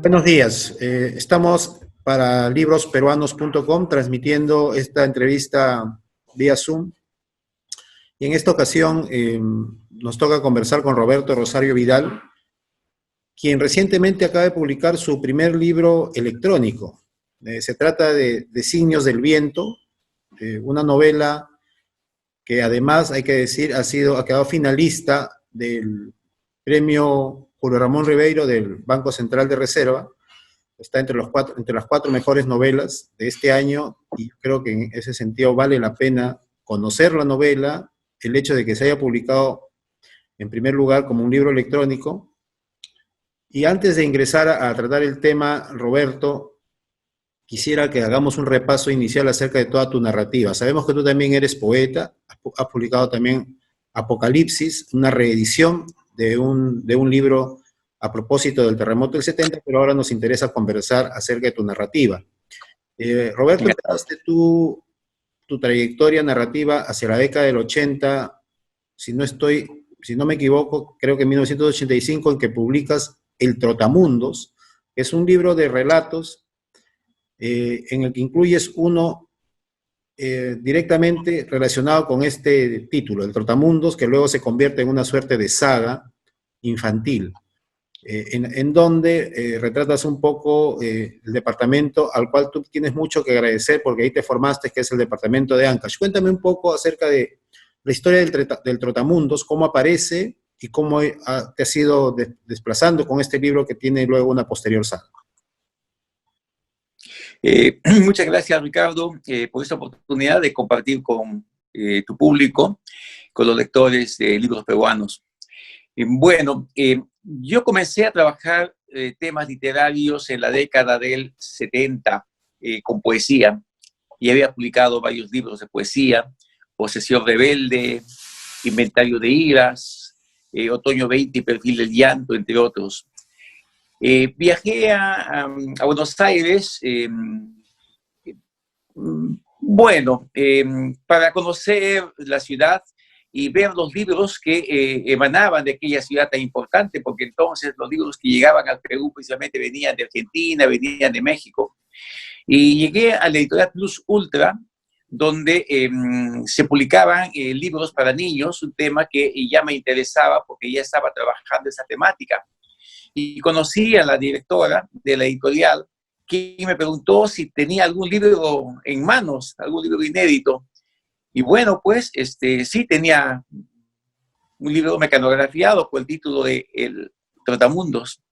Buenos días. Estamos para librosperuanos.com transmitiendo esta entrevista vía Zoom. Y en esta ocasión nos toca conversar con Roberto Rosario Vidal, quien recientemente acaba de publicar su primer libro electrónico. Se trata de Signos del Viento, una novela que además, hay que decir, ha quedado finalista del premio Julio Ramón Ribeiro del Banco Central de Reserva. Está entre las cuatro mejores novelas de este año, y creo que en ese sentido vale la pena conocer la novela, el hecho de que se haya publicado en primer lugar como un libro electrónico. Y antes de ingresar a tratar el tema, Roberto, quisiera que hagamos un repaso inicial acerca de toda tu narrativa. Sabemos que tú también eres poeta, has publicado también Apocalipsis, una reedición de un libro a propósito del terremoto del 70, pero ahora nos interesa conversar acerca de tu narrativa. Roberto, empezaste tu trayectoria narrativa hacia la década del 80, si no me equivoco, creo que en 1985, en que publicas El Trotamundos, que es un libro de relatos en el que incluyes uno directamente relacionado con este título, El Trotamundos, que luego se convierte en una suerte de saga infantil, en donde retratas un poco el departamento al cual tú tienes mucho que agradecer porque ahí te formaste, que es el departamento de Ancash. Cuéntame un poco acerca de la historia del Trotamundos, cómo aparece y cómo te has ido desplazando con este libro que tiene luego una posterior saga. Muchas gracias, Ricardo, por esta oportunidad de compartir con tu público, con los lectores de libros peruanos. Bueno, yo comencé a trabajar temas literarios en la década del 70 con poesía, y había publicado varios libros de poesía: Posesión Rebelde, Inventario de Iras, Otoño 20 y Perfil del Llanto, entre otros. Viajé a Buenos Aires, para conocer la ciudad y ver los libros que emanaban de aquella ciudad tan importante, porque entonces los libros que llegaban al Perú precisamente venían de Argentina, venían de México. Y llegué a la editorial Plus Ultra, donde se publicaban libros para niños, un tema que ya me interesaba porque ya estaba trabajando esa temática. Y conocí a la directora de la editorial, que me preguntó si tenía algún libro en manos, algún libro inédito. Y bueno, pues sí tenía un libro mecanografiado con el título de El Trotamundos.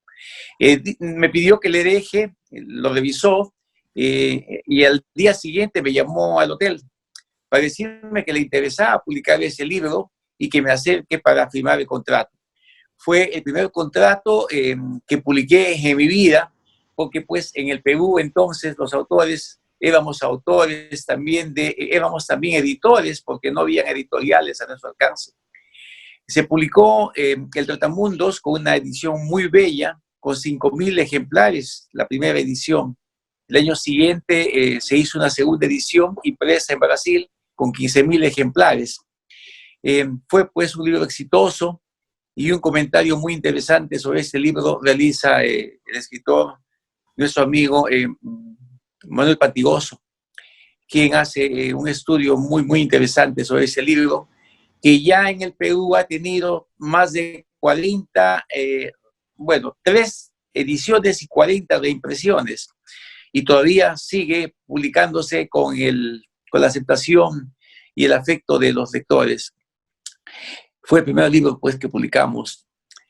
Me pidió que le deje, lo revisó, y al día siguiente me llamó al hotel para decirme que le interesaba publicar ese libro y que me acerque para firmar el contrato. Fue el primer contrato que publiqué en mi vida, porque pues en el Perú entonces los autores éramos también editores, porque no habían editoriales a nuestro alcance. Se publicó El Trotamundos con una edición muy bella, con 5.000 ejemplares, la primera edición. El año siguiente se hizo una segunda edición impresa en Brasil con 15.000 ejemplares. Fue pues un libro exitoso, y un comentario muy interesante sobre este libro realiza el escritor, nuestro amigo Manuel Pantigoso, quien hace un estudio muy, muy interesante sobre ese libro, que ya en el Perú ha tenido más de 40, 3 ediciones y 40 reimpresiones, y todavía sigue publicándose con la aceptación y el afecto de los lectores. Fue el primer libro pues, que publicamos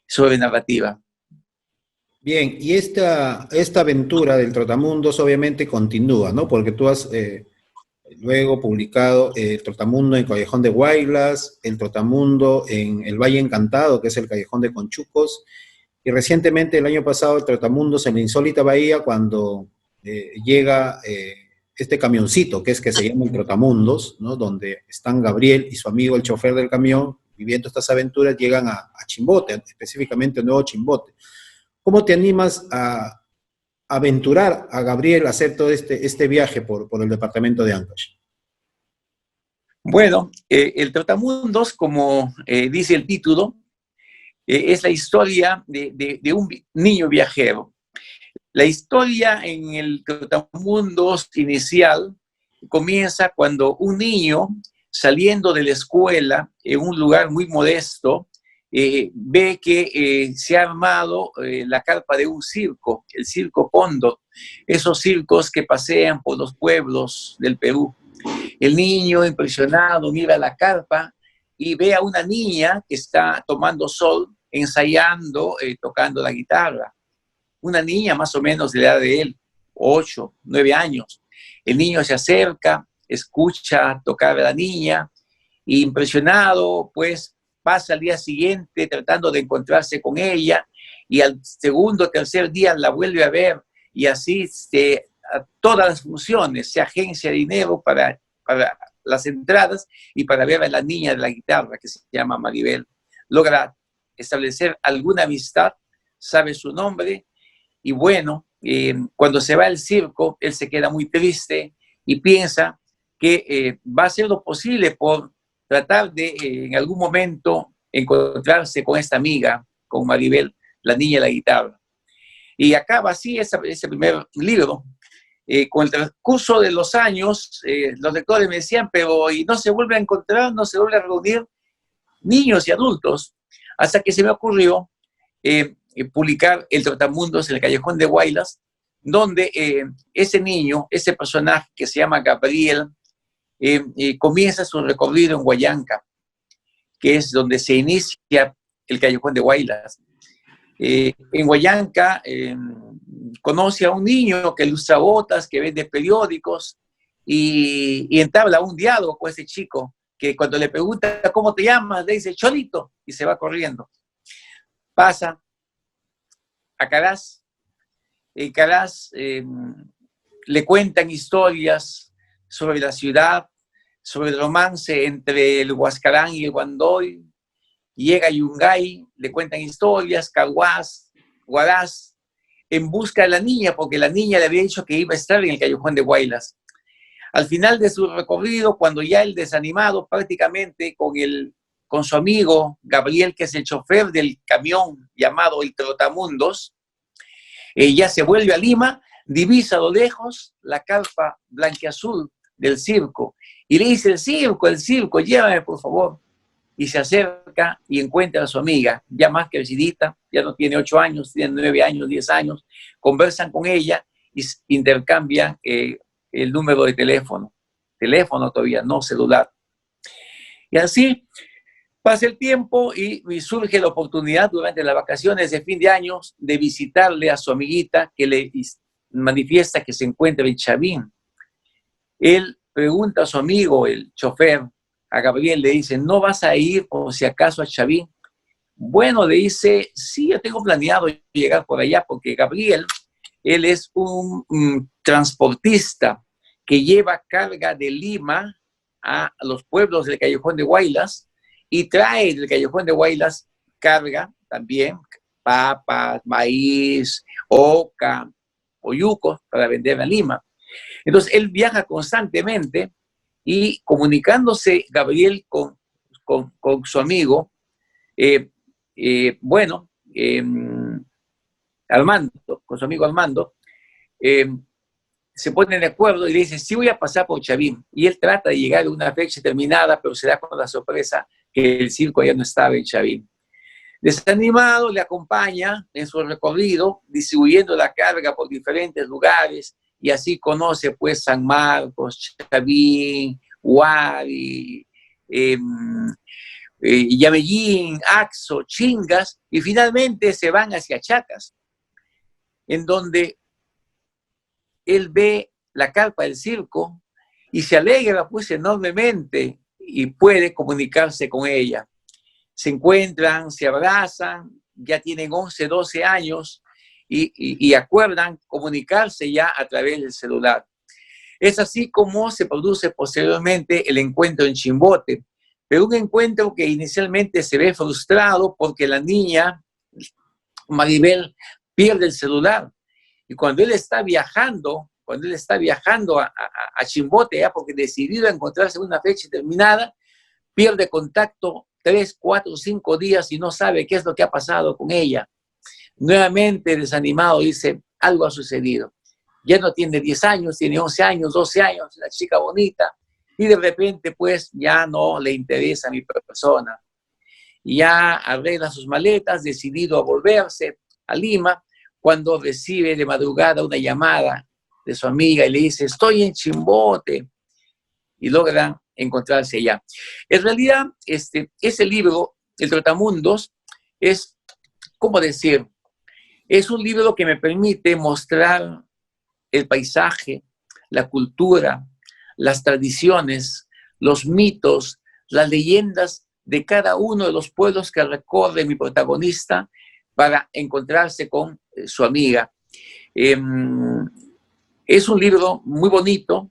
sobre narrativa. Bien, y esta aventura del Trotamundos obviamente continúa, ¿no? Porque tú has luego publicado El Trotamundo en Callejón de Guaylas, El Trotamundo en El Valle Encantado, que es el Callejón de Conchucos, y recientemente, el año pasado, El Trotamundos en la insólita bahía, cuando llega este camioncito, que se llama El Trotamundos, ¿no? Donde están Gabriel y su amigo, el chofer del camión, viviendo estas aventuras, llegan a Chimbote, específicamente a Nuevo Chimbote. ¿Cómo te animas a aventurar a Gabriel a hacer todo este viaje por el departamento de Ancash? Bueno, El Trotamundos, como dice el título, es la historia de un niño viajero. La historia en el Trotamundos inicial comienza cuando un niño, saliendo de la escuela en un lugar muy modesto, ve que se ha armado la carpa de un circo, el Circo Cóndor, esos circos que pasean por los pueblos del Perú. El niño, impresionado, mira la carpa y ve a una niña que está tomando sol, ensayando, tocando la guitarra. Una niña más o menos de la edad de él, 8, 9 años. El niño se acerca, escucha tocar a la niña, y impresionado, pues pasa al día siguiente tratando de encontrarse con ella, y al segundo o tercer día la vuelve a ver, y así a todas las funciones se agencia dinero para las entradas y para ver a la niña de la guitarra, que se llama Maribel. Logra establecer alguna amistad, sabe su nombre, y bueno, cuando se va al circo, él se queda muy triste y piensa que va a hacer lo posible por tratar de en algún momento encontrarse con esta amiga, con Maribel, la niña de la guitarra. Y acaba así ese primer libro. Con el transcurso de los años, los lectores me decían, pero ¿y no se vuelve a encontrar, no se vuelve a reunir niños y adultos? Hasta que se me ocurrió publicar El Trotamundos en el Callejón de Huaylas, donde ese niño, ese personaje que se llama Gabriel, comienza su recorrido en Huallanca, que es donde se inicia el Callejón de Huaylas. En Huallanca conoce a un niño que ilustra botas, que vende periódicos, y entabla un diálogo con ese chico, que cuando le pregunta ¿cómo te llamas? Le dice Cholito, y se va corriendo. Pasa a Caraz. En Caraz le cuentan historias sobre la ciudad, sobre el romance entre el Huascarán y el Guandoy. Llega a Yungay, le cuentan historias, Caguás, Huaraz, en busca de la niña, porque la niña le había dicho que iba a estar en el Callejón de Huaylas. Al final de su recorrido, cuando ya el desanimado prácticamente con su amigo Gabriel, que es el chofer del camión llamado el Trotamundos, ya se vuelve a Lima, divisa a lo lejos la carpa blanqueazul del circo y le dice: el circo, llévame por favor. Y se acerca y encuentra a su amiga, ya más crecidita, ya no tiene 8 años, tiene 9 años, 10 años, conversan con ella y intercambian el número de teléfono todavía, no celular. Y así pasa el tiempo y surge la oportunidad durante las vacaciones de fin de año de visitarle a su amiguita, que le manifiesta que se encuentra en Chavín. Él pregunta a su amigo, el chofer, a Gabriel, le dice: ¿no vas a ir por si acaso a Chavín? Bueno, le dice: sí, yo tengo planeado llegar por allá, porque Gabriel, él es un transportista que lleva carga de Lima a los pueblos del Callejón de Huaylas y trae del Callejón de Huaylas carga también, papas, maíz, oca, oyucos para vender a Lima. Entonces él viaja constantemente y comunicándose Gabriel con su amigo, Armando, con su amigo Armando, se ponen de acuerdo y le dicen: sí, voy a pasar por Chavín. Y él trata de llegar a una fecha determinada, pero se da con la sorpresa que el circo ya no estaba en Chavín. Desanimado, le acompaña en su recorrido, distribuyendo la carga por diferentes lugares, y así conoce pues San Marcos, Chavín, Huari, Yamellín, Axo, Chingas, y finalmente se van hacia Chacas, en donde él ve la carpa del circo y se alegra pues enormemente y puede comunicarse con ella. Se encuentran, se abrazan, ya tienen 11, 12 años y acuerdan comunicarse ya a través del celular. Es así como se produce posteriormente el encuentro en Chimbote, pero un encuentro que inicialmente se ve frustrado porque la niña, Maribel, pierde el celular. Y cuando él está viajando a Chimbote, ya porque decidido a encontrarse en una fecha determinada, pierde contacto 3, 4, 5 días y no sabe qué es lo que ha pasado con ella. Nuevamente desanimado dice: algo ha sucedido. Ya no tiene 10 años, tiene 11 años, 12 años, una chica bonita, y de repente pues ya no le interesa mi persona. Ya arregla sus maletas, decidido a volverse a Lima, cuando recibe de madrugada una llamada de su amiga y le dice, estoy en Chimbote, y logran encontrarse allá. En realidad, ese libro, El Trotamundos, es, ¿cómo decir? Es un libro que me permite mostrar el paisaje, la cultura, las tradiciones, los mitos, las leyendas de cada uno de los pueblos que recorre mi protagonista para encontrarse con su amiga. Es un libro muy bonito,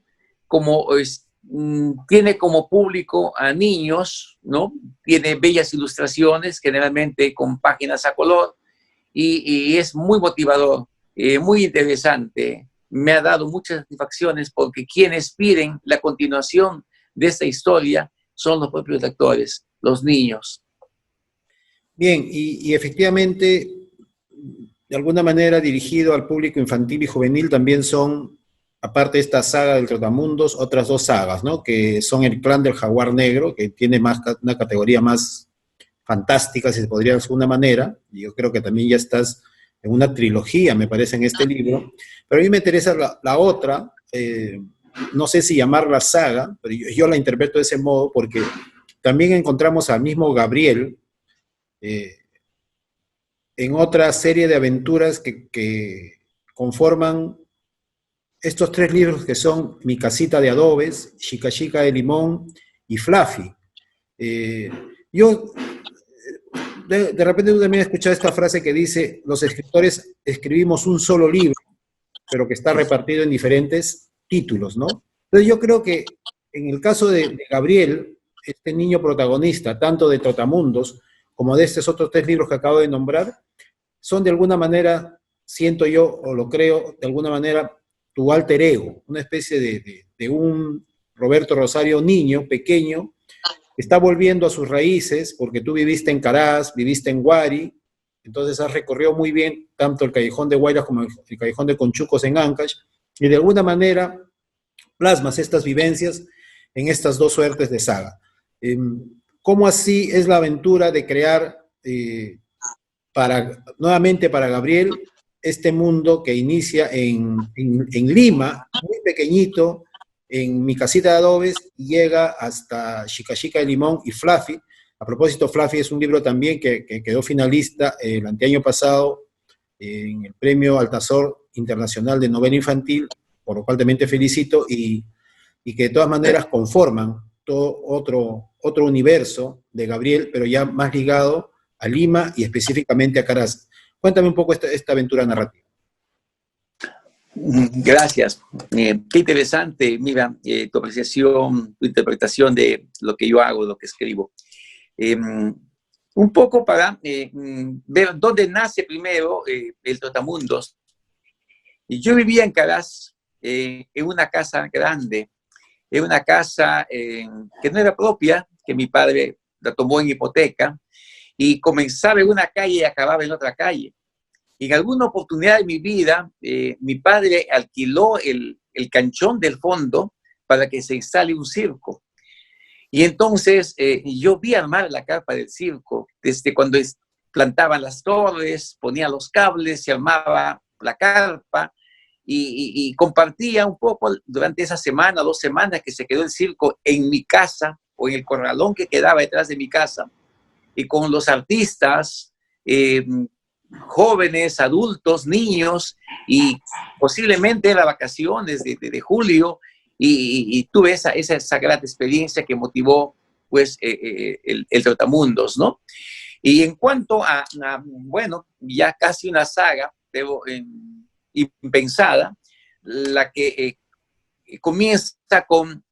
tiene como público a niños, ¿no? Tiene bellas ilustraciones, generalmente con páginas a color, y es muy motivador, muy interesante. Me ha dado muchas satisfacciones porque quienes piden la continuación de esta historia son los propios lectores, los niños. Bien, y efectivamente, de alguna manera dirigido al público infantil y juvenil, también son, aparte de esta saga del Trotamundos, otras dos sagas, ¿no? Que son El Clan del Jaguar Negro, que tiene más, una categoría más fantástica, si se podría de alguna manera. Yo creo que también ya estás en una trilogía, me parece, en este libro. Pero a mí me interesa la otra, no sé si llamarla saga, pero yo la interpreto de ese modo porque también encontramos al mismo Gabriel en otra serie de aventuras que conforman estos tres libros que son Mi casita de adobes, Chica Chica de limón y Fluffy. Yo, de repente tú también has escuchado esta frase que dice, los escritores escribimos un solo libro, pero que está repartido en diferentes títulos, ¿no? Entonces yo creo que en el caso de Gabriel, este niño protagonista, tanto de Trotamundos como de estos otros tres libros que acabo de nombrar, son de alguna manera, siento yo, o lo creo, de alguna manera, tu alter ego, una especie de un Roberto Rosario niño, pequeño, que está volviendo a sus raíces, porque tú viviste en Caraz, viviste en Huari, entonces has recorrido muy bien tanto el Callejón de Huaylas como el Callejón de Conchucos en Ancash, y de alguna manera plasmas estas vivencias en estas dos suertes de saga. ¿Cómo así es la aventura de crear, nuevamente para Gabriel, este mundo que inicia en Lima, muy pequeñito, en Mi casita de adobes, y llega hasta Chica Chica de limón y Fluffy? A propósito, Fluffy es un libro también que quedó finalista el anteaño pasado en el Premio Altazor Internacional de Novela Infantil, por lo cual también te felicito, y que de todas maneras conforman todo otro universo de Gabriel, pero ya más ligado a Lima y específicamente a Caraz. Cuéntame un poco esta aventura narrativa. Gracias. Qué interesante, mira, tu apreciación, tu interpretación de lo que yo hago, lo que escribo. Un poco para ver dónde nace primero el Trotamundos. Yo vivía en Caraz, en una casa grande, en una casa que no era propia, que mi padre la tomó en hipoteca, y comenzaba en una calle y acababa en otra calle. Y en alguna oportunidad de mi vida, mi padre alquiló el canchón del fondo para que se instale un circo. Y entonces yo vi armar la carpa del circo, desde cuando plantaban las torres, ponía los cables, se armaba la carpa, y compartía un poco durante esa semana, 2 semanas que se quedó el circo en mi casa, o en el corralón que quedaba detrás de mi casa, y con los artistas, jóvenes, adultos, niños, y posiblemente era vacaciones de julio, y tuve esa gran experiencia que motivó pues el Trotamundos, ¿no? Y en cuanto a bueno, ya casi una saga impensada, la que comienza con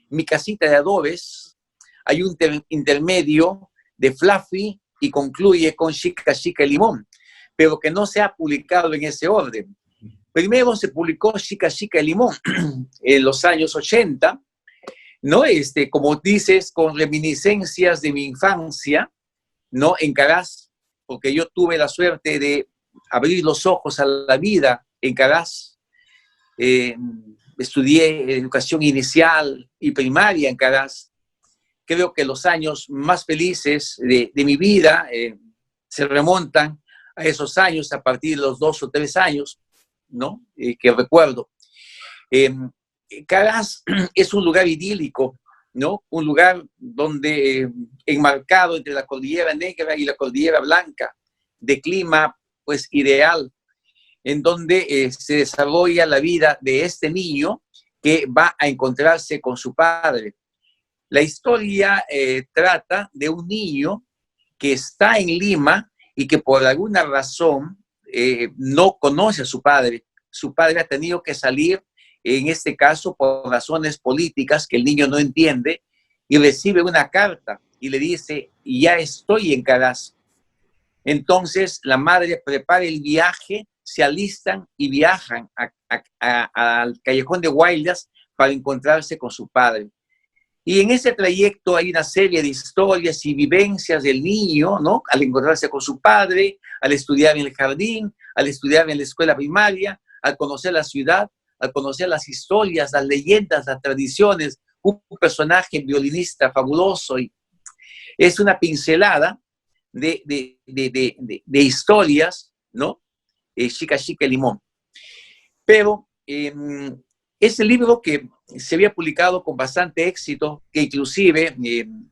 Mi casita de adobes, hay un intermedio de Fluffy y concluye con Chica Chica y limón, pero que no se ha publicado en ese orden. Primero se publicó Chica Chica y limón en los años 80, ¿no? Como dices, con reminiscencias de mi infancia, ¿no? En Caraz, porque yo tuve la suerte de abrir los ojos a la vida en Caraz. Estudié educación inicial y primaria en Caraz. Creo que los años más felices de mi vida se remontan a esos años, a partir de los 2 o 3 años, ¿no? Que recuerdo. Caraz es un lugar idílico, ¿no? Un lugar donde, enmarcado entre la Cordillera Negra y la Cordillera Blanca, de clima, pues, ideal, en donde se desarrolla la vida de este niño que va a encontrarse con su padre. La historia trata de un niño que está en Lima y que por alguna razón no conoce a su padre. Su padre ha tenido que salir, en este caso por razones políticas que el niño no entiende, y recibe una carta y le dice: ya estoy en Caraz. Entonces la madre prepara el viaje, se alistan y viajan al Callejón de Guaylas para encontrarse con su padre. Y en ese trayecto hay una serie de historias y vivencias del niño, ¿no? Al encontrarse con su padre, al estudiar en el jardín, al estudiar en la escuela primaria, al conocer la ciudad, al conocer las historias, las leyendas, las tradiciones, un personaje violinista fabuloso. Y es una pincelada de historias, ¿no? Chica Chica Limón. Pero ese libro, que se había publicado con bastante éxito, que inclusive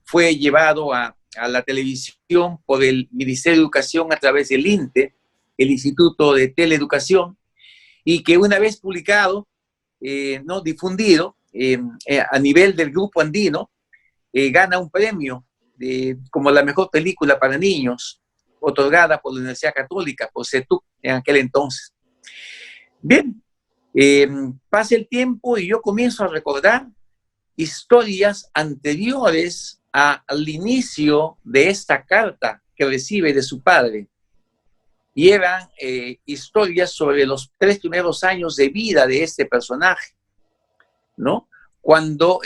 fue llevado a la televisión por el Ministerio de Educación a través del INTE, el Instituto de Teleeducación, y que una vez publicado, ¿no? Difundido a nivel del Grupo Andino, gana un premio como la mejor película para niños, otorgada por la Universidad Católica, por CETUC en aquel entonces. Bien, pasa el tiempo y yo comienzo a recordar historias anteriores al inicio de esta carta que recibe de su padre. Y eran historias sobre los 3 primeros años de vida de este personaje, ¿no? Cuando,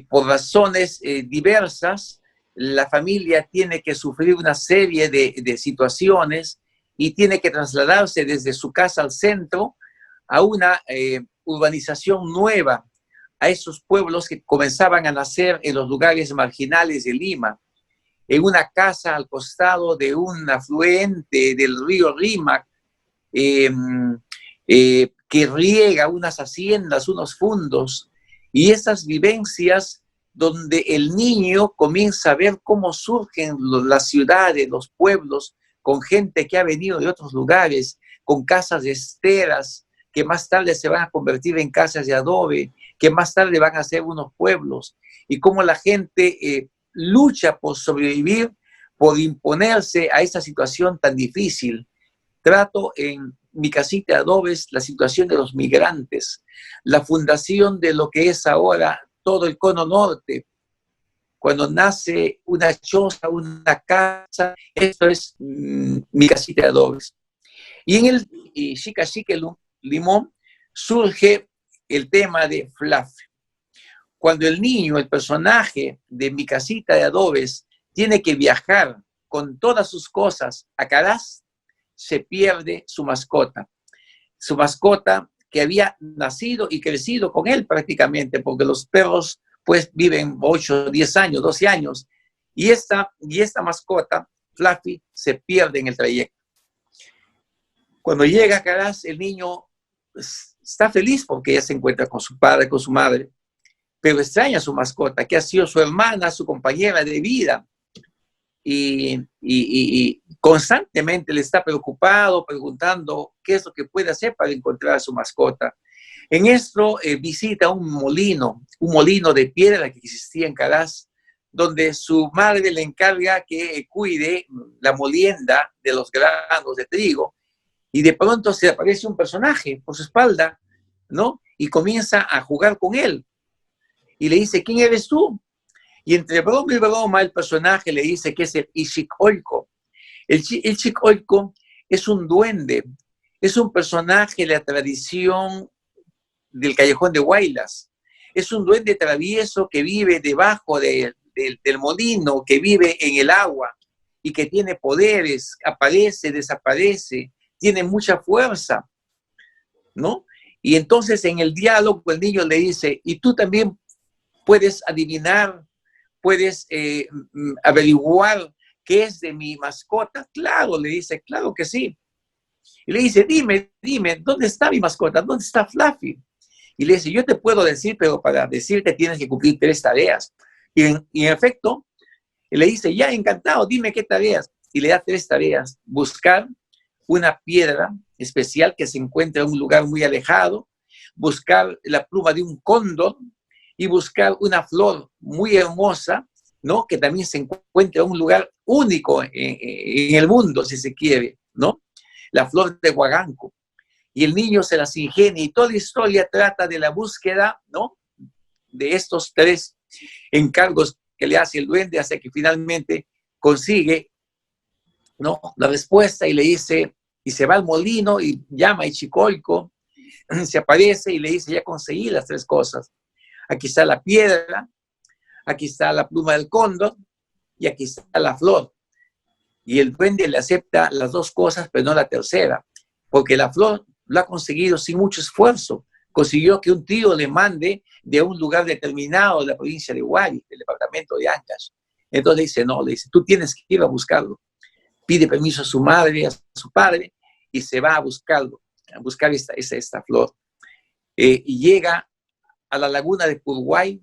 por razones diversas, la familia tiene que sufrir una serie de situaciones y tiene que trasladarse desde su casa al centro a una urbanización nueva, a esos pueblos que comenzaban a nacer en los lugares marginales de Lima, en una casa al costado de un afluente del río Rímac, que riega unas haciendas, unos fundos, y esas vivencias donde el niño comienza a ver cómo surgen las ciudades, los pueblos, con gente que ha venido de otros lugares, con casas de esteras, que más tarde se van a convertir en casas de adobe, que más tarde van a ser unos pueblos, y cómo la gente lucha por sobrevivir, por imponerse a esa situación tan difícil. Trato en Mi casita de adobes la situación de los migrantes, la fundación de lo que es ahora todo el cono norte. Cuando nace una choza, una casa, esto es Mi casita de adobes. Y en el Chica Chica Limón surge el tema de Fluffy. Cuando el niño, el personaje de Mi casita de adobes, tiene que viajar con todas sus cosas a Caraz, se pierde su mascota. Su mascota que había nacido y crecido con él prácticamente, porque los perros pues viven 8, 10 años, 12 años. Y esta mascota, Fluffy, se pierde en el trayecto. Cuando llega a Caraz, el niño está feliz porque ya se encuentra con su padre, con su madre, pero extraña a su mascota, que ha sido su hermana, su compañera de vida. Y constantemente le está preocupado, preguntando qué es lo que puede hacer para encontrar a su mascota. En esto visita un molino de piedra que existía en Caraz, donde su madre le encarga que cuide la molienda de los granos de trigo, y de pronto se aparece un personaje por su espalda, ¿no? Y comienza a jugar con él. Y le dice: ¿quién eres tú? Y entre broma y broma, el personaje le dice que es el Ixicóilco. El Ixicóilco es un duende, es un personaje de la tradición del Callejón de Guaylas. Es un duende travieso que vive debajo del molino, que vive en el agua y que tiene poderes, aparece, desaparece, tiene mucha fuerza. ¿no? Y entonces en el diálogo el niño le dice, ¿y tú también puedes adivinar, puedes averiguar qué es de mi mascota? Claro, le dice, claro que sí. Y le dice, dime, ¿dónde está mi mascota? ¿Dónde está Fluffy? Y le dice, yo te puedo decir, pero para decirte tienes que cumplir 3 tareas. Y en efecto, le dice, ya, encantado, dime qué tareas. Y le da 3 tareas. Buscar una piedra especial que se encuentra en un lugar muy alejado, buscar la pluma de un cóndor y buscar una flor muy hermosa, ¿no? Que también se encuentra en un lugar único en el mundo, si se quiere, ¿no? La flor de guaganco. Y el niño se las ingenia y toda la historia trata de la búsqueda, ¿no? De estos 3 encargos que le hace el duende hasta que finalmente consigue, ¿no? La respuesta y le dice, y se va al molino y llama a Ichikolko, se aparece y le dice, ya conseguí las 3 cosas. Aquí está la piedra, aquí está la pluma del cóndor y aquí está la flor. Y el duende le acepta las 2 cosas, pero no la tercera, porque la flor lo ha conseguido sin mucho esfuerzo. Consiguió que un tío le mande de un lugar determinado de la provincia de Huari, del departamento de Ancash. Entonces le dice, no, le dice, tú tienes que ir a buscarlo. Pide permiso a su madre, a su padre, y se va a buscarlo, a buscar esta flor. Y llega a la laguna de Purguay,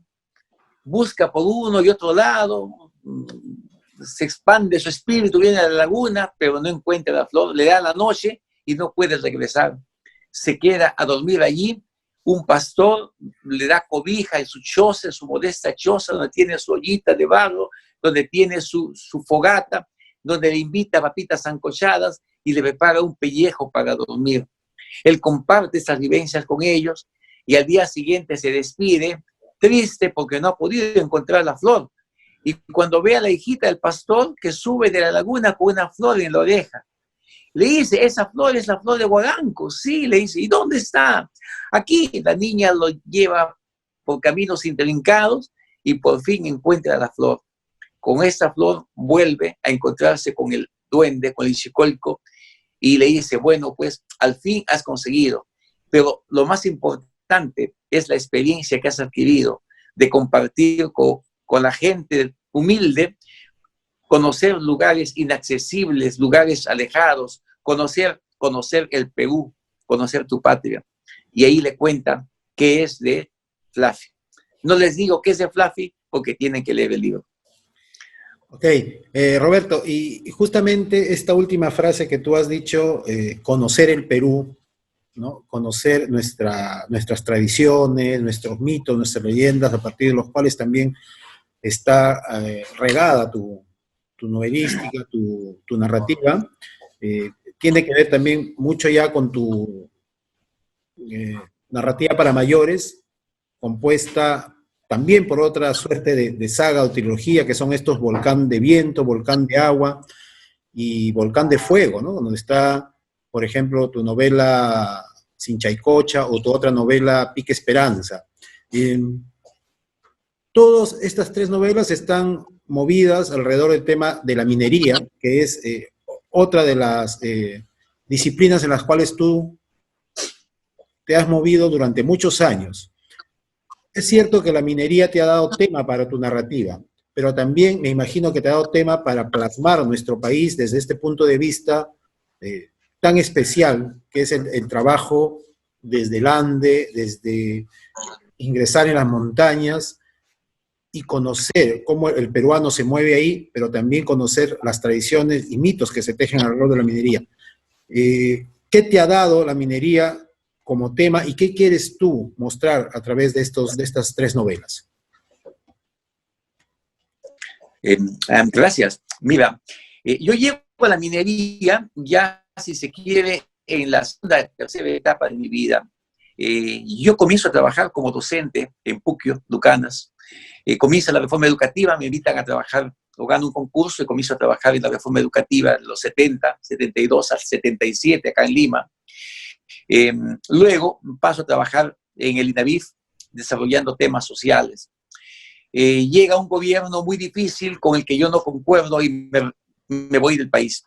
busca por uno y otro lado, se expande su espíritu, viene a la laguna, pero no encuentra la flor, le da la noche y no puede regresar. Se queda a dormir allí, un pastor le da cobija en su choza, en su modesta choza, donde tiene su ollita de barro, donde tiene su fogata, donde le invita a papitas sancochadas y le prepara un pellejo para dormir. Él comparte estas vivencias con ellos y al día siguiente se despide, triste porque no ha podido encontrar la flor. Y cuando ve a la hijita del pastor que sube de la laguna con una flor en la oreja, le dice, esa flor es la flor de guaganco. Sí, le dice, ¿y dónde está? Aquí. La niña lo lleva por caminos intrincados y por fin encuentra la flor. Con esta flor vuelve a encontrarse con el duende, con el Ichikolko, y le dice, bueno, pues al fin has conseguido. Pero lo más importante es la experiencia que has adquirido de compartir con la gente humilde, conocer lugares inaccesibles, lugares alejados, conocer el Perú, conocer tu patria. Y ahí le cuenta qué es de Fluffy. No les digo qué es de Fluffy porque tienen que leer el libro. Ok, Roberto, y justamente esta última frase que tú has dicho, conocer el Perú, ¿no? Conocer nuestras tradiciones, nuestros mitos, nuestras leyendas, a partir de los cuales también está regada tu novelística, tu narrativa, tiene que ver también mucho ya con tu narrativa para mayores, compuesta también por otra suerte de saga o trilogía, que son estos Volcán de Viento, Volcán de Agua y Volcán de Fuego, ¿no? Donde está, por ejemplo, tu novela Sinchaycocha o tu otra novela Pique Esperanza. Todas estas 3 novelas están movidas alrededor del tema de la minería, que es otra de las disciplinas en las cuales tú te has movido durante muchos años. Es cierto que la minería te ha dado tema para tu narrativa, pero también me imagino que te ha dado tema para plasmar nuestro país desde este punto de vista tan especial, que es el trabajo desde el Ande, desde ingresar en las montañas y conocer cómo el peruano se mueve ahí, pero también conocer las tradiciones y mitos que se tejen alrededor de la minería. ¿Qué te ha dado la minería como tema y qué quieres tú mostrar a través de estas 3 novelas? Gracias. Mira, yo llego a la minería ya, si se quiere, en la segunda, tercera etapa de mi vida. Yo comienzo a trabajar como docente en Puquio, Lucanas. Comienza la reforma educativa, me invitan a trabajar, o gano un concurso y comienzo a trabajar en la reforma educativa en los 70, 72 al 77 acá en Lima. Luego paso a trabajar en el INAVIF desarrollando temas sociales. Llega un gobierno muy difícil con el que yo no concuerdo y me voy del país.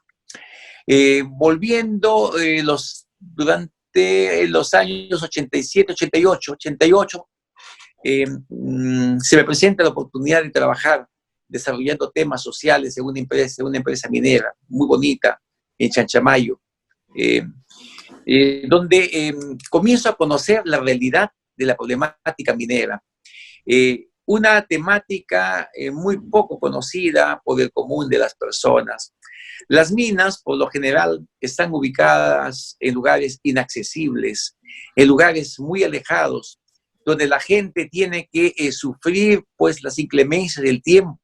Volviendo durante durante los años 87, 88, se me presenta la oportunidad de trabajar desarrollando temas sociales en una empresa minera muy bonita en Chanchamayo, donde comienzo a conocer la realidad de la problemática minera. Una temática muy poco conocida por el común de las personas. Las minas, por lo general, están ubicadas en lugares inaccesibles, en lugares muy alejados, donde la gente tiene que sufrir pues, las inclemencias del tiempo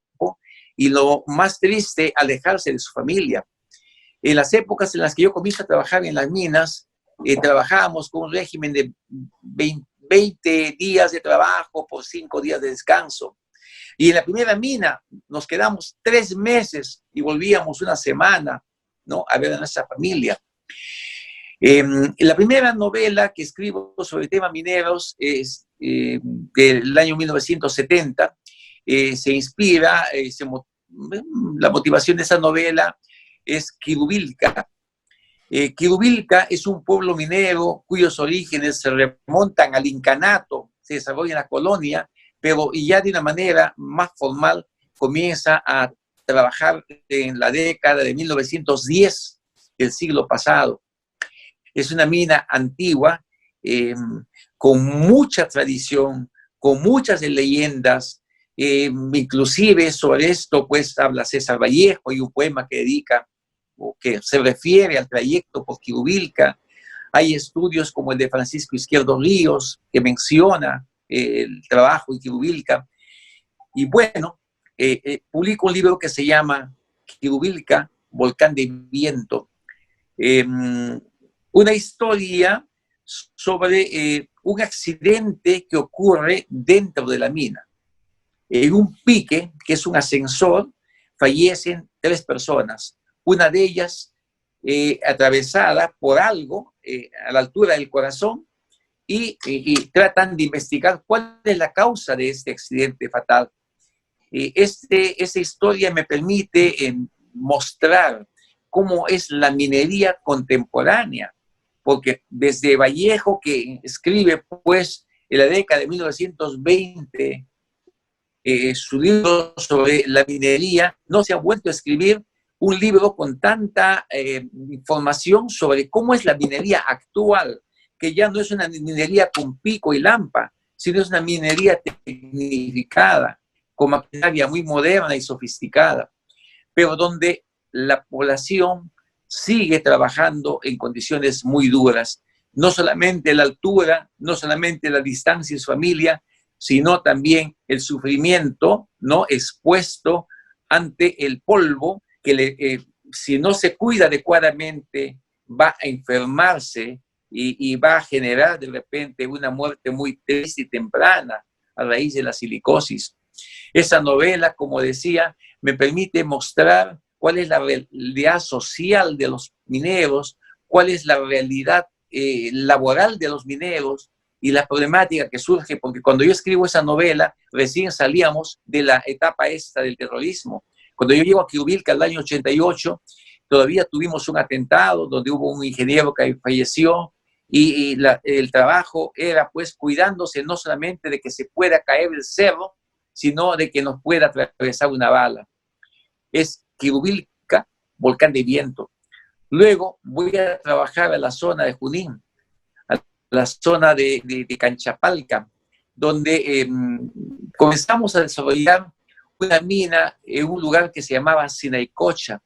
y lo más triste, alejarse de su familia. En las épocas en las que yo comienzo a trabajar en las minas, trabajábamos con un régimen de 20 días de trabajo por 5 días de descanso. Y en la primera mina nos quedamos 3 meses y volvíamos una semana, ¿no?, a ver a nuestra familia. La primera novela que escribo sobre temas mineros es del año 1970. Se inspira, la motivación de esa novela es Quirubilca. Quirubilca es un pueblo minero cuyos orígenes se remontan al incanato, se desarrolla en la colonia, pero ya de una manera más formal comienza a trabajar en la década de 1910 del siglo pasado. Es una mina antigua, con mucha tradición, con muchas leyendas, inclusive sobre esto pues habla César Vallejo, y un poema que dedica o que se refiere al trayecto por Quirubilca. Hay estudios como el de Francisco Izquierdo Ríos que menciona el trabajo en Quirubilca. Y bueno, publico un libro que se llama Quirubilca, Volcán de Viento. Una historia sobre un accidente que ocurre dentro de la mina. En un pique, que es un ascensor, fallecen 3 personas. Una de ellas atravesada por algo a la altura del corazón y tratan de investigar cuál es la causa de este accidente fatal. Esa historia me permite mostrar cómo es la minería contemporánea, porque desde Vallejo, que escribe pues en la década de 1920 su libro sobre la minería, no se ha vuelto a escribir un libro con tanta información sobre cómo es la minería actual, que ya no es una minería con pico y lampa, sino es una minería tecnificada, con maquinaria muy moderna y sofisticada, pero donde la población sigue trabajando en condiciones muy duras. No solamente la altura, no solamente la distancia en su familia, sino también el sufrimiento, ¿no?, expuesto ante el polvo, que si no se cuida adecuadamente va a enfermarse y va a generar de repente una muerte muy triste y temprana a raíz de la silicosis. Esa novela, como decía, me permite mostrar cuál es la realidad social de los mineros, cuál es la realidad laboral de los mineros y la problemática que surge, porque cuando yo escribo esa novela, recién salíamos de la etapa esta del terrorismo. Cuando yo llego a Quirubilca el año 88, todavía tuvimos un atentado donde hubo un ingeniero que falleció y el trabajo era pues cuidándose no solamente de que se pueda caer el cerro, sino de que nos pueda atravesar una bala. Es Quirubilca, Volcán de Viento. Luego voy a trabajar a la zona de Junín, a la zona de Canchapalca, donde comenzamos a desarrollar una mina en un lugar que se llamaba Sinaycocha.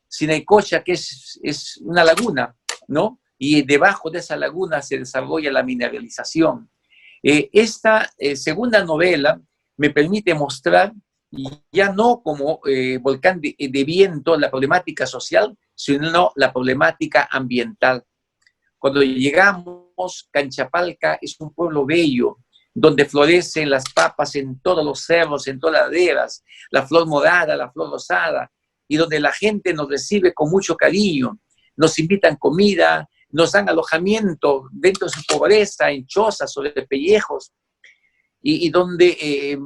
Sinaycocha, que es una laguna, ¿no? Y debajo de esa laguna se desarrolla la mineralización. Esta segunda novela me permite mostrar, ya no como Volcán de Viento, la problemática social, sino la problemática ambiental. Cuando llegamos, Canchapalca es un pueblo bello, donde florecen las papas en todos los cerros, en todas las laderas, la flor morada, la flor rosada, y donde la gente nos recibe con mucho cariño, nos invitan comida, nos dan alojamiento dentro de su pobreza, en chozas sobre pellejos, y donde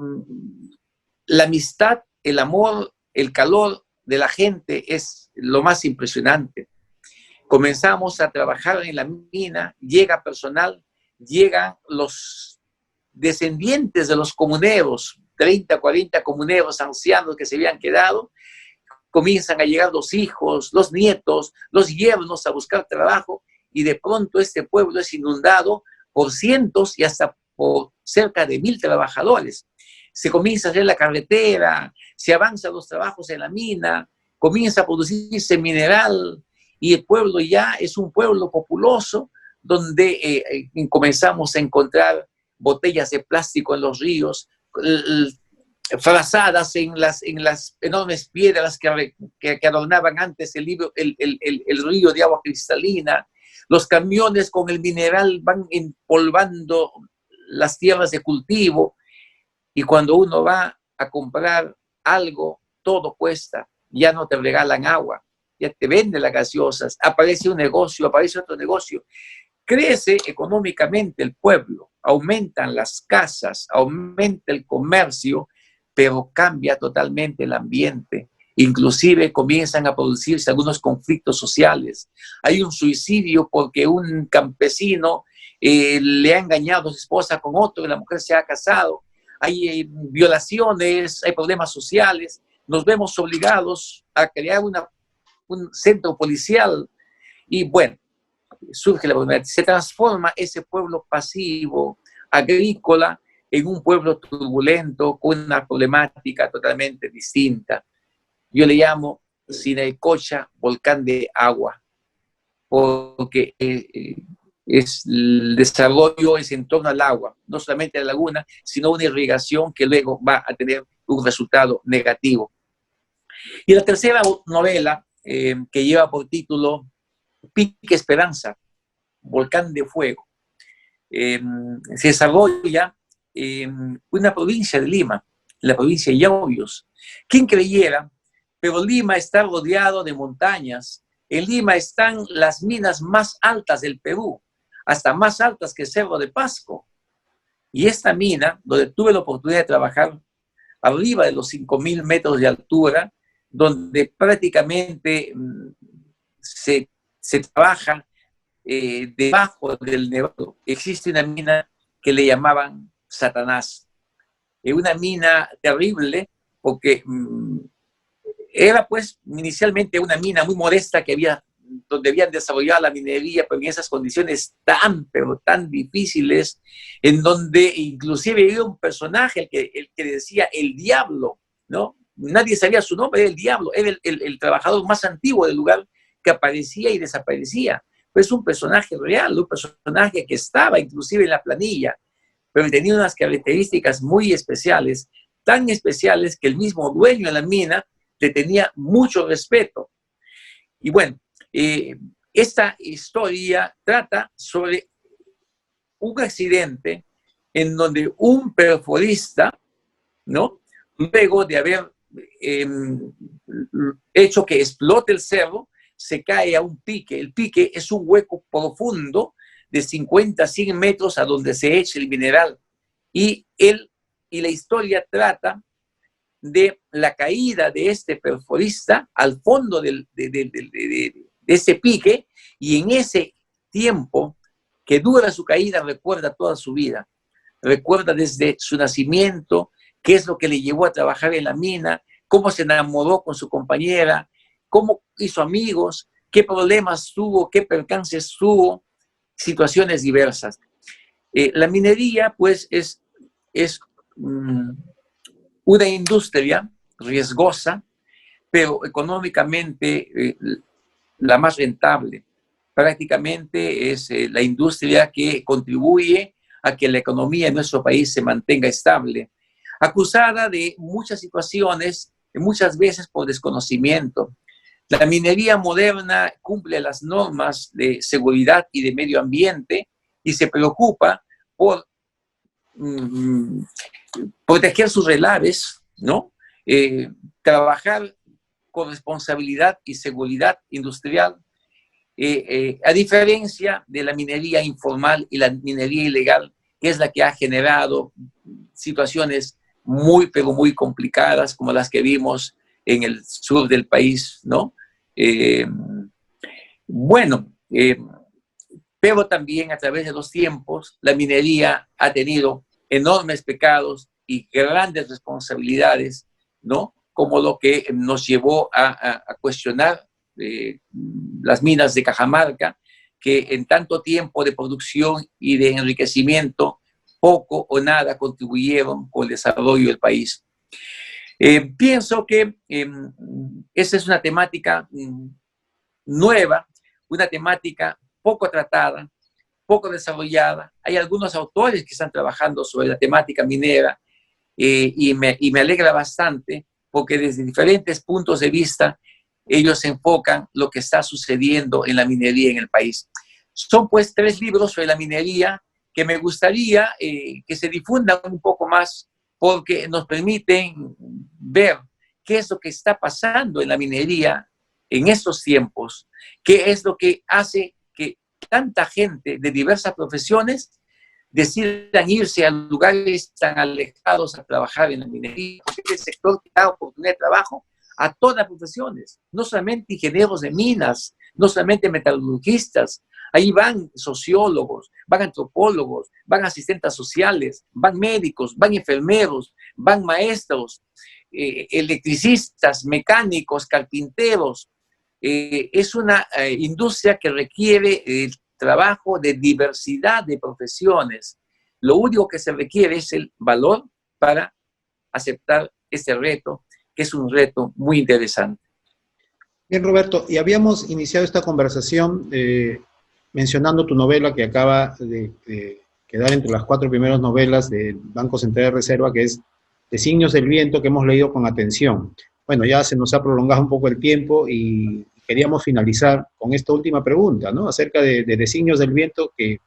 la amistad, el amor, el calor de la gente es lo más impresionante. Comenzamos a trabajar en la mina, llega personal, llegan los descendientes de los comuneros, 30, 40 comuneros ancianos que se habían quedado, comienzan a llegar los hijos, los nietos, los yernos a buscar trabajo, y de pronto este pueblo es inundado por cientos y hasta por cerca de 1000 trabajadores. Se comienza a hacer la carretera, se avanzan los trabajos en la mina, comienza a producirse mineral, y el pueblo ya es un pueblo populoso, donde comenzamos a encontrar botellas de plástico en los ríos, frazadas en las enormes piedras que adornaban antes el río de agua cristalina. Los camiones con el mineral van empolvando las tierras de cultivo, y cuando uno va a comprar algo, todo cuesta. Ya no te regalan agua, ya te venden las gaseosas, aparece un negocio, aparece otro negocio. Crece económicamente el pueblo, aumentan las casas, aumenta el comercio, pero cambia totalmente el ambiente. Inclusive comienzan a producirse algunos conflictos sociales. Hay un suicidio porque un campesino le ha engañado a su esposa con otro, y la mujer se ha casado. Hay violaciones, hay problemas sociales. Nos vemos obligados a crear un centro policial, y bueno, surge la problemática. Se transforma ese pueblo pasivo, agrícola, en un pueblo turbulento, con una problemática totalmente distinta. Yo le llamo Sinaycocha, volcán de agua, porque el desarrollo es en torno al agua, no solamente a la laguna, sino una irrigación que luego va a tener un resultado negativo. Y la tercera novela, que lleva por título Pique Esperanza, Volcán de Fuego, se desarrolla en una provincia de Lima, la provincia de Yauyos. ¿Quién creyera? Pero Lima está rodeado de montañas. En Lima están las minas más altas del Perú, hasta más altas que Cerro de Pasco. Y esta mina, donde tuve la oportunidad de trabajar arriba de los 5000 metros de altura, donde prácticamente se trabaja debajo del nevado, existe una mina que le llamaban Satanás. Una mina terrible, porque era pues inicialmente una mina muy modesta donde habían desarrollado la minería, pero en esas condiciones pero tan difíciles, en donde inclusive había un personaje, el que decía el diablo, ¿no? Nadie sabía su nombre, era el diablo, era el trabajador más antiguo del lugar, que aparecía y desaparecía. Pero es un personaje real, un personaje que estaba inclusive en la planilla, pero tenía unas características muy especiales, tan especiales que el mismo dueño de la mina le tenía mucho respeto. Y bueno, esta historia trata sobre un accidente en donde un perforista, ¿no?, luego de haber hecho que explote el cerro, se cae a un pique. El pique es un hueco profundo de 50 a 100 metros a donde se echa el mineral. Y la historia trata de la caída de este perforista al fondo de ese pique, y en ese tiempo que dura su caída recuerda toda su vida. Recuerda desde su nacimiento, qué es lo que le llevó a trabajar en la mina, cómo se enamoró con su compañera, cómo hizo amigos, qué problemas tuvo, qué percances tuvo, situaciones diversas. La minería, pues, es una industria riesgosa, pero económicamente la más rentable. Prácticamente es la industria que contribuye a que la economía de nuestro país se mantenga estable, acusada de muchas situaciones, muchas veces por desconocimiento. La minería moderna cumple las normas de seguridad y de medio ambiente y se preocupa por proteger sus relaves, ¿no? Trabajar con responsabilidad y seguridad industrial, a diferencia de la minería informal y la minería ilegal, que es la que ha generado situaciones muy, pero muy complicadas, como las que vimos en el sur del país, ¿no? Bueno, pero también a través de los tiempos, la minería ha tenido enormes pecados y grandes responsabilidades, ¿no? Como lo que nos llevó a cuestionar las minas de Cajamarca, que en tanto tiempo de producción y de enriquecimiento, poco o nada contribuyeron con el desarrollo del país. Pienso que esa es una temática nueva, una temática poco tratada, poco desarrollada. Hay algunos autores que están trabajando sobre la temática minera y me alegra bastante porque desde diferentes puntos de vista ellos enfocan lo que está sucediendo en la minería en el país. Son pues 3 libros sobre la minería que me gustaría que se difundan un poco más porque nos permiten ver qué es lo que está pasando en la minería en estos tiempos, qué es lo que hace que tanta gente de diversas profesiones decidan irse a lugares tan alejados a trabajar en la minería, porque es el sector que da oportunidad de trabajo a todas las profesiones, no solamente ingenieros de minas, no solamente metalurgistas, ahí van sociólogos, van antropólogos, van asistentes sociales, van médicos, van enfermeros, van maestros, electricistas, mecánicos, carpinteros. Es una industria que requiere el trabajo de diversidad de profesiones. Lo único que se requiere es el valor para aceptar este reto, que es un reto muy interesante. Bien, Roberto, y habíamos iniciado esta conversación mencionando tu novela que acaba de quedar entre las 4 primeras novelas del Banco Central de Reserva, que es Designios del Viento, que hemos leído con atención. Bueno, ya se nos ha prolongado un poco el tiempo y queríamos finalizar con esta última pregunta, ¿no? Acerca de Designios del Viento, que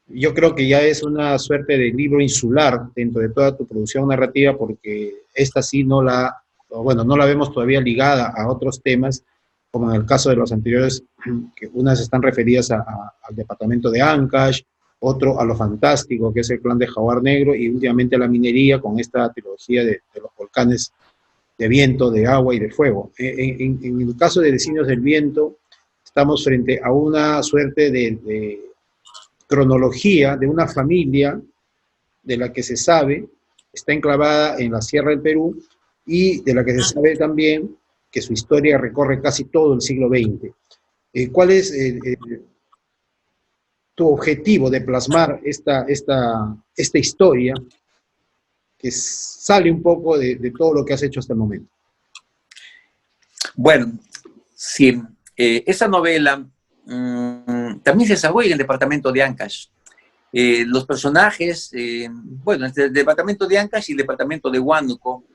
yo creo que ya es una suerte de libro insular dentro de toda tu producción narrativa, porque esta sí no la, bueno, no la vemos todavía ligada a otros temas, como en el caso de los anteriores, que unas están referidas al departamento de Ancash, otro a lo fantástico, que es el clan de Jaguar Negro, y últimamente a la minería con esta trilogía de los volcanes de viento, de agua y de fuego. En el caso de Designios del Viento, estamos frente a una suerte de cronología de una familia de la que se sabe está enclavada en la Sierra del Perú y de la que se sabe también que su historia recorre casi todo el siglo XX. ¿Cuál es tu objetivo de plasmar esta historia que sale un poco de todo lo que has hecho hasta el momento? Bueno, sí, esa novela también se desarrolla en el departamento de Ancash. Los personajes, bueno, entre el departamento de Ancash y el departamento de Huánuco,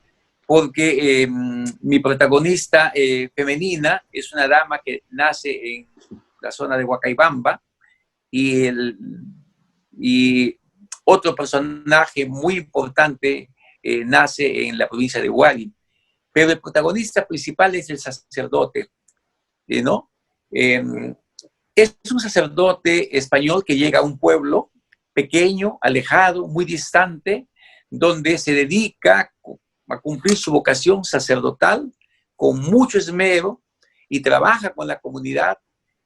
porque mi protagonista femenina es una dama que nace en la zona de Huacaybamba y otro personaje muy importante nace en la provincia de Huari. Pero el protagonista principal es el sacerdote, ¿no? Es un sacerdote español que llega a un pueblo pequeño, alejado, muy distante, donde se dedica a cumplir su vocación sacerdotal con mucho esmero y trabaja con la comunidad,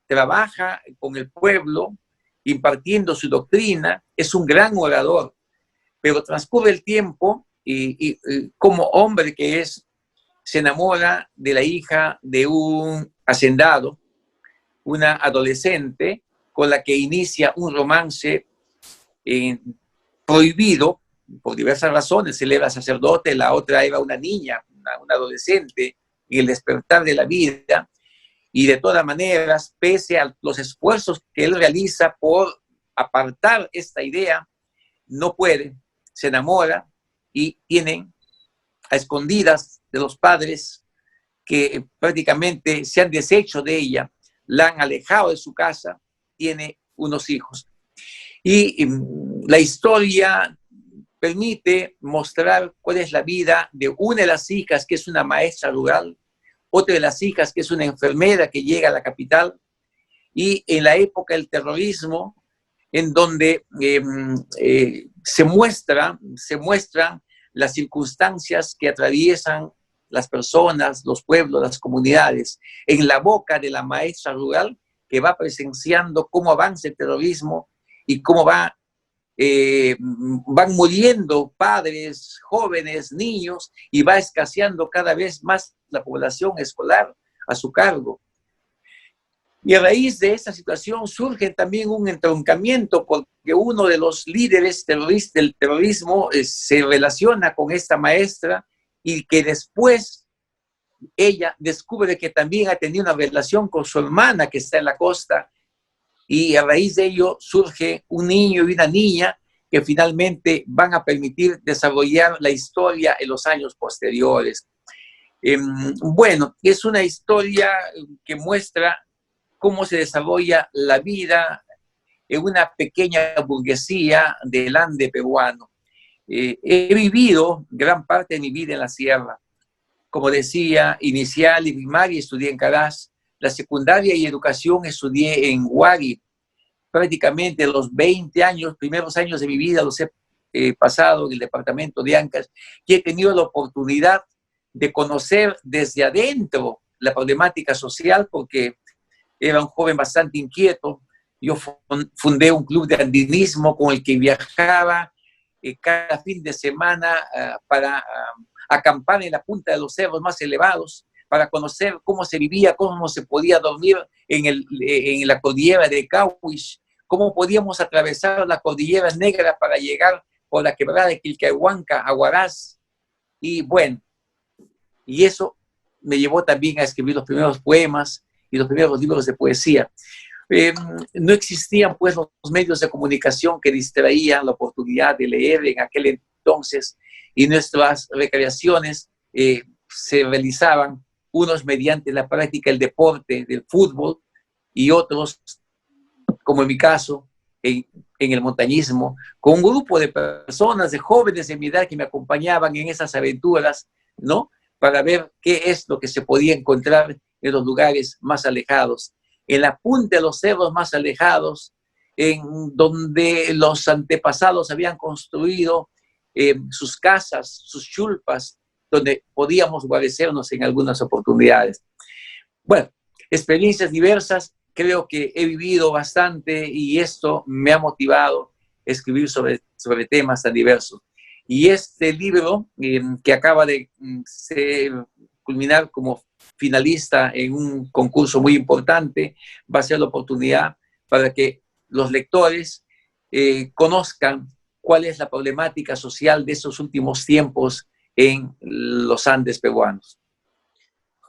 trabaja con el pueblo, impartiendo su doctrina, es un gran orador, pero transcurre el tiempo y como hombre que es, se enamora de la hija de un hacendado, una adolescente con la que inicia un romance prohibido por diversas razones. Él era sacerdote, la otra era una niña, una adolescente, en el despertar de la vida, y de todas maneras, pese a los esfuerzos que él realiza por apartar esta idea, no puede, se enamora y tienen a escondidas de los padres que prácticamente se han deshecho de ella, la han alejado de su casa, tiene unos hijos. Y la historia permite mostrar cuál es la vida de una de las hijas, que es una maestra rural, otra de las hijas, que es una enfermera que llega a la capital, y en la época del terrorismo, en donde se muestran las circunstancias que atraviesan las personas, los pueblos, las comunidades. En la boca de la maestra rural que va presenciando cómo avanza el terrorismo y cómo van muriendo padres, jóvenes, niños, y va escaseando cada vez más la población escolar a su cargo. Y a raíz de esta situación surge también un entroncamiento, porque uno de los líderes del terrorismo se relaciona con esta maestra, y que después ella descubre que también ha tenido una relación con su hermana que está en la costa, y a raíz de ello surge un niño y una niña que finalmente van a permitir desarrollar la historia en los años posteriores. Bueno, es una historia que muestra cómo se desarrolla la vida en una pequeña burguesía del Ande peruano. He vivido gran parte de mi vida en la sierra. Como decía, inicial y primaria estudié en Caraz, la secundaria y educación estudié en Huari. Prácticamente los 20 años, primeros años de mi vida los he pasado en el departamento de Ancash, y he tenido la oportunidad de conocer desde adentro la problemática social, porque era un joven bastante inquieto. Yo fundé un club de andinismo con el que viajaba cada fin de semana para acampar en la punta de los cerros más elevados, para conocer cómo se vivía, cómo se podía dormir en la cordillera de Cauhuich, cómo podíamos atravesar la cordillera negra para llegar por la quebrada de Quilquehuanca a Huaraz. Y bueno, y eso me llevó también a escribir los primeros poemas y los primeros libros de poesía. No existían pues los medios de comunicación que distraían la oportunidad de leer en aquel entonces, y nuestras recreaciones se realizaban, unos mediante la práctica del deporte, del fútbol, y otros, como en mi caso, en el montañismo, con un grupo de personas, de jóvenes de mi edad que me acompañaban en esas aventuras, ¿no? Para ver qué es lo que se podía encontrar en los lugares más alejados, en la punta de los cerros más alejados, en donde los antepasados habían construido sus casas, sus chulpas, donde podíamos guarecernos en algunas oportunidades. Bueno, experiencias diversas, creo que he vivido bastante, y esto me ha motivado a escribir sobre temas tan diversos. Y este libro, que acaba de culminar como finalista en un concurso muy importante, va a ser la oportunidad para que los lectores conozcan cuál es la problemática social de estos últimos tiempos en los Andes peruanos.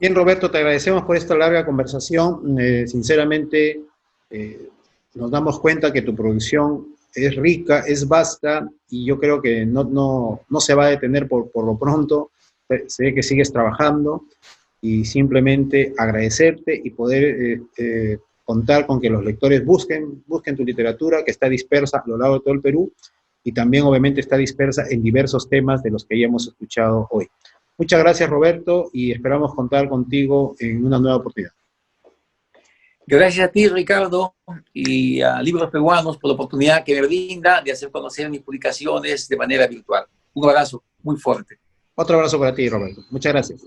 Bien, Roberto, te agradecemos por esta larga conversación. Sinceramente, nos damos cuenta que tu producción es rica, es vasta, y yo creo que no se va a detener por lo pronto. Sé que sigues trabajando, y simplemente agradecerte y poder contar con que los lectores busquen tu literatura, que está dispersa a lo largo de todo el Perú, y también obviamente está dispersa en diversos temas de los que ya hemos escuchado hoy. Muchas gracias, Roberto, y esperamos contar contigo en una nueva oportunidad. Gracias a ti, Ricardo, y a Libros Peruanos por la oportunidad que me brinda de hacer conocer mis publicaciones de manera virtual. Un abrazo muy fuerte. Otro abrazo para ti, Roberto. Muchas gracias.